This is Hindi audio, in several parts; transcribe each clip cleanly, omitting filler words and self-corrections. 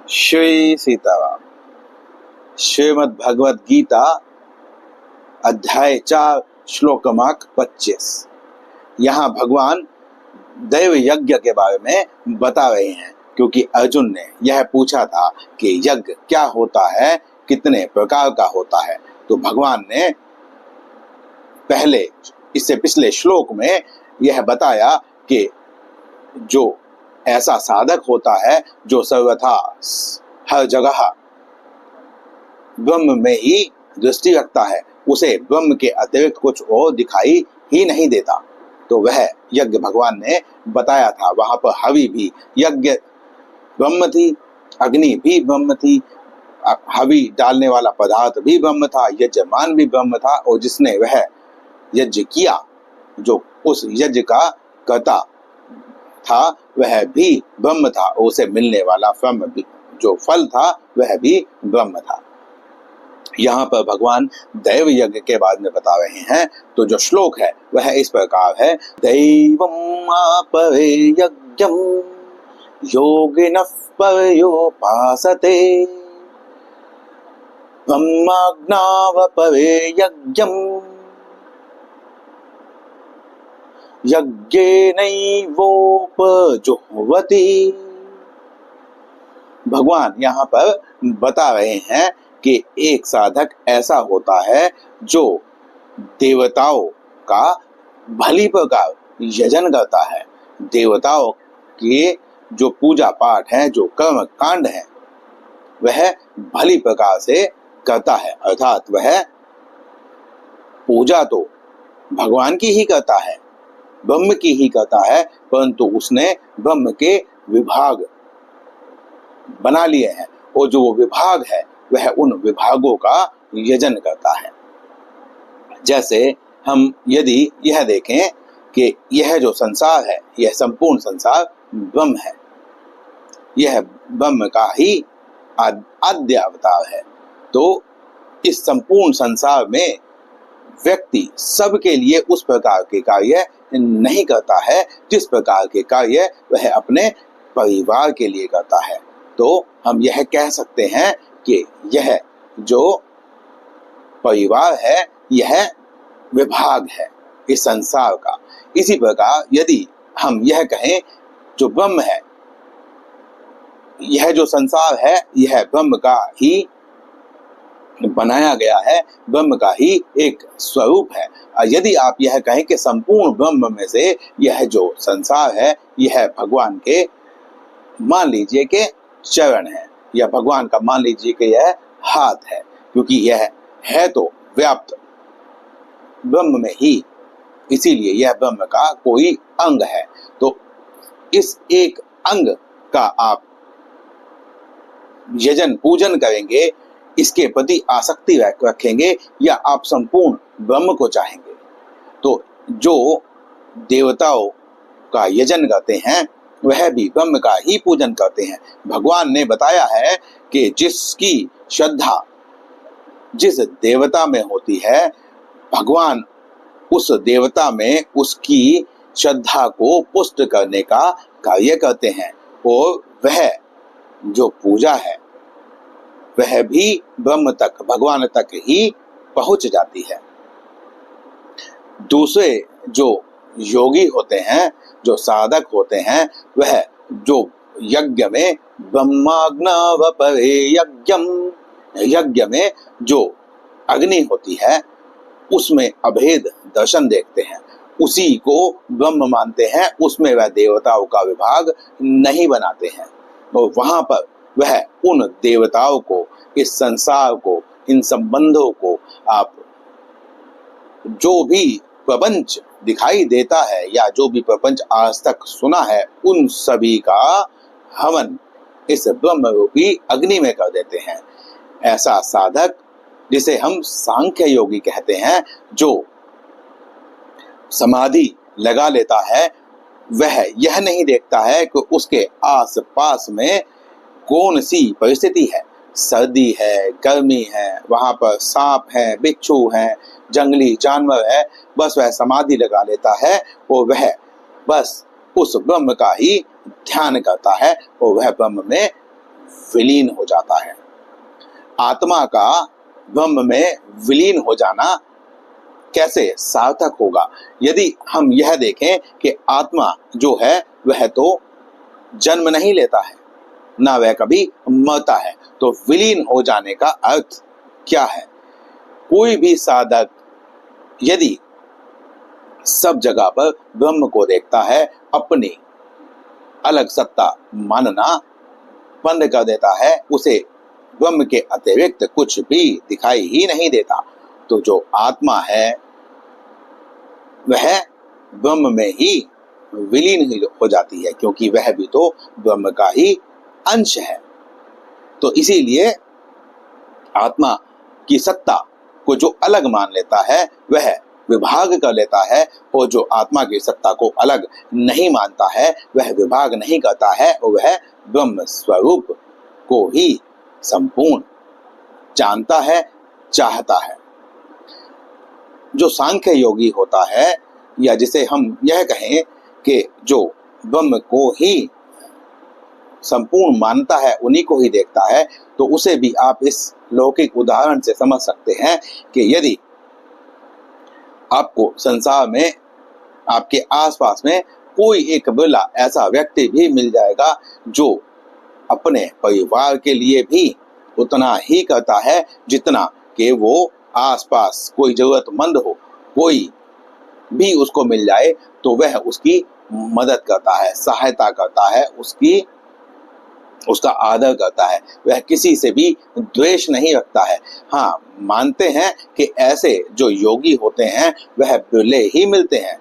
श्री सीताराम। श्रीमद् भगवद गीता अध्याय 4 श्लोक क्रमांक 25। यहाँ भगवान दैव यज्ञ के बारे में बता रहे हैं, क्योंकि अर्जुन ने यह पूछा था कि यज्ञ क्या होता है, कितने प्रकार का होता है। तो भगवान ने इससे पिछले श्लोक में यह बताया कि जो ऐसा साधक होता है जो सर्वथा हर जगह ब्रह्म में ही दृष्टि रखता है, उसे ब्रह्म के अतिरिक्त कुछ और दिखाई ही नहीं देता, तो वह यज्ञ भगवान ने बताया था। वहां पर हवि भी यज्ञ ब्रह्म थी, अग्नि भी ब्रह्म थी, हवि डालने वाला पदार्थ भी ब्रह्म था, यजमान भी ब्रह्म था, और जिसने वह यज्ञ किया, जो उस यज्ञ का कर्ता था, वह भी ब्रह्म था, और उसे मिलने वाला जो फल था वह भी ब्रह्म था। यहाँ पर भगवान दैव यज्ञ के बारे में बता रहे हैं। तो जो श्लोक है वह इस प्रकार है। दैवम् आपरे यज्ञम् योगिनः पर्योपासते ब्रह्माज्ञावपरे यज्ञम् यज्ञेनैवोपजुह्वति। भगवान यहाँ पर बता रहे हैं कि एक साधक ऐसा होता है जो देवताओं का भली प्रकार यजन करता है। देवताओं के जो पूजा पाठ है, जो कर्म कांड है, वह भली प्रकार से करता है। अर्थात वह पूजा तो भगवान की ही करता है, ब्रह्म की ही करता है, परंतु उसने ब्रह्म के विभाग बना लिए हैं, और जो वो विभाग है वह उन विभागों का यजन करता है। जैसे हम यदि यह देखें कि यह जो संसार है, यह संपूर्ण संसार ब्रह्म है, यह ब्रह्म का ही आद्य अवतार है। तो इस संपूर्ण संसार में व्यक्ति सबके लिए उस प्रकार के कार्य नहीं करता है जिस प्रकार के कार्य वह अपने परिवार के लिए करता है। तो हम यह कह सकते हैं कि यह जो परिवार है, यह विभाग है इस संसार का। इसी प्रकार यदि हम यह कहें जो ब्रह्म है, यह जो संसार है, यह ब्रह्म का ही बनाया गया है, ब्रह्म का ही एक स्वरूप है। यदि आप यह कहें कि संपूर्ण ब्रह्म में से यह जो संसार है, यह भगवान के मान लीजिए कि चरण है, या भगवान का मान लीजिए कि यह हाथ है, क्योंकि यह है तो व्याप्त ब्रह्म में ही, इसीलिए यह ब्रह्म का कोई अंग है। तो इस एक अंग का आप यजन पूजन करेंगे, इसके प्रति आसक्ति रखेंगे, या आप संपूर्ण ब्रह्म को चाहेंगे। तो जो देवताओं का यजन करते हैं वह भी ब्रह्म का ही पूजन करते हैं। भगवान ने बताया है कि जिसकी श्रद्धा जिस देवता में होती है, भगवान उस देवता में उसकी श्रद्धा को पुष्ट करने का कार्य करते हैं, और वह जो पूजा है वह भी ब्रह्म तक, भगवान तक ही पहुंच जाती है। दूसरे जो योगी होते हैं, जो साधक होते हैं, वह जो यज्ञ में ब्रह्माग्नवपरे यज्ञम, यज्ञ में जो अग्नि होती है उसमें अभेद दर्शन देखते हैं, उसी को ब्रह्म मानते हैं, उसमें वह देवताओं का विभाग नहीं बनाते हैं। और वहां पर वह उन देवताओं को, इस संसार को, इन संबंधों को, आप जो भी प्रपंच दिखाई देता है या जो भी प्रपंच आज तक सुना है, उन सभी का हवन इस ब्रह्म रूपी अग्नि में कर देते हैं। ऐसा साधक, जिसे हम सांख्य योगी कहते हैं, जो समाधि लगा लेता है, वह यह नहीं देखता है कि उसके आस पास में कौन सी परिस्थिति है, सर्दी है, गर्मी है, वहां पर सांप है, बिच्छू है, जंगली जानवर है, बस वह समाधि लगा लेता है, और वह बस उस ब्रह्म का ही ध्यान करता है, और वह ब्रह्म में विलीन हो जाता है। आत्मा का ब्रह्म में विलीन हो जाना कैसे सार्थक होगा? यदि हम यह देखें कि आत्मा जो है वह तो जन्म नहीं लेता है, ना वह कभी मरता है, तो विलीन हो जाने का अर्थ क्या है? कोई भी साधक यदि सब जगह पर ब्रह्म को देखता है, अपनी अलग सत्ता मानना बंद कर देता है, उसे ब्रह्म के अतिरिक्त कुछ भी दिखाई ही नहीं देता, तो जो आत्मा है वह ब्रह्म में ही विलीन हो जाती है, क्योंकि वह भी तो ब्रह्म का ही अंश है। तो इसीलिए आत्मा की सत्ता को जो अलग मान लेता है वह विभाग कर लेता है, और जो आत्मा की सत्ता को अलग नहीं मानता है वह विभाग नहीं करता है, और वह ब्रह्म स्वरूप को ही संपूर्ण जानता है, चाहता है। जो सांख्य योगी होता है, या जिसे हम यह कहें कि जो ब्रह्म को ही संपूर्ण मानता है, उन्हीं को ही देखता है, तो उसे भी आप इस लौकिक उदाहरण से समझ सकते हैं कि यदि आपको संसार में आपके आसपास में कोई एक बिरला ऐसा व्यक्ति भी मिल जाएगा जो अपने परिवार के लिए भी उतना ही करता है जितना कि वो आसपास कोई जरूरतमंद हो, कोई भी उसको मिल जाए तो वह उसकी मदद करता है, सहायता करता है, उसका आदर करता है, वह किसी से भी द्वेष नहीं रखता है। हाँ, मानते हैं कि ऐसे जो योगी होते हैं वह बिरले ही मिलते हैं,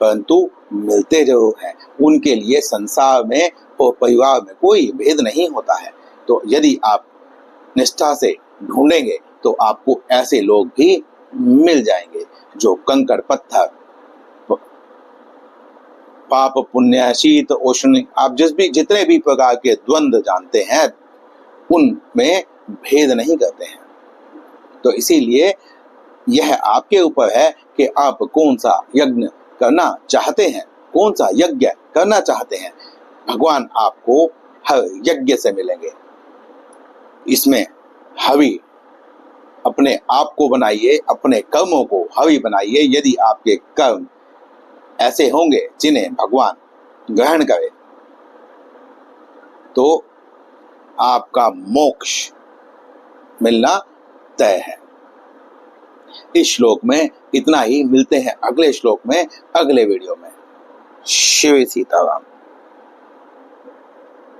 परंतु मिलते जरूर हैं। उनके लिए संसार में और परिवार में कोई भेद नहीं होता है। तो यदि आप निष्ठा से ढूंढेंगे तो आपको ऐसे लोग भी मिल जाएंगे जो कंकड़ पत्थर, पाप पुण्य, शीत उष्ण, आप जितने भी प्रकार के द्वंद्व जानते हैं उनमें भेद नहीं करते हैं। तो इसीलिए यह आपके ऊपर है कि आप कौन सा यज्ञ करना चाहते हैं, कौन सा यज्ञ करना चाहते हैं। भगवान आपको हर यज्ञ से मिलेंगे। इसमें हवि अपने आप को बनाइए, अपने कर्मों को हवि बनाइए। यदि आपके कर्म ऐसे होंगे जिन्हें भगवान ग्रहण करे तो आपका मोक्ष मिलना तय है। इस श्लोक में इतना ही। मिलते हैं अगले श्लोक में, अगले वीडियो में। शिव सीताराम।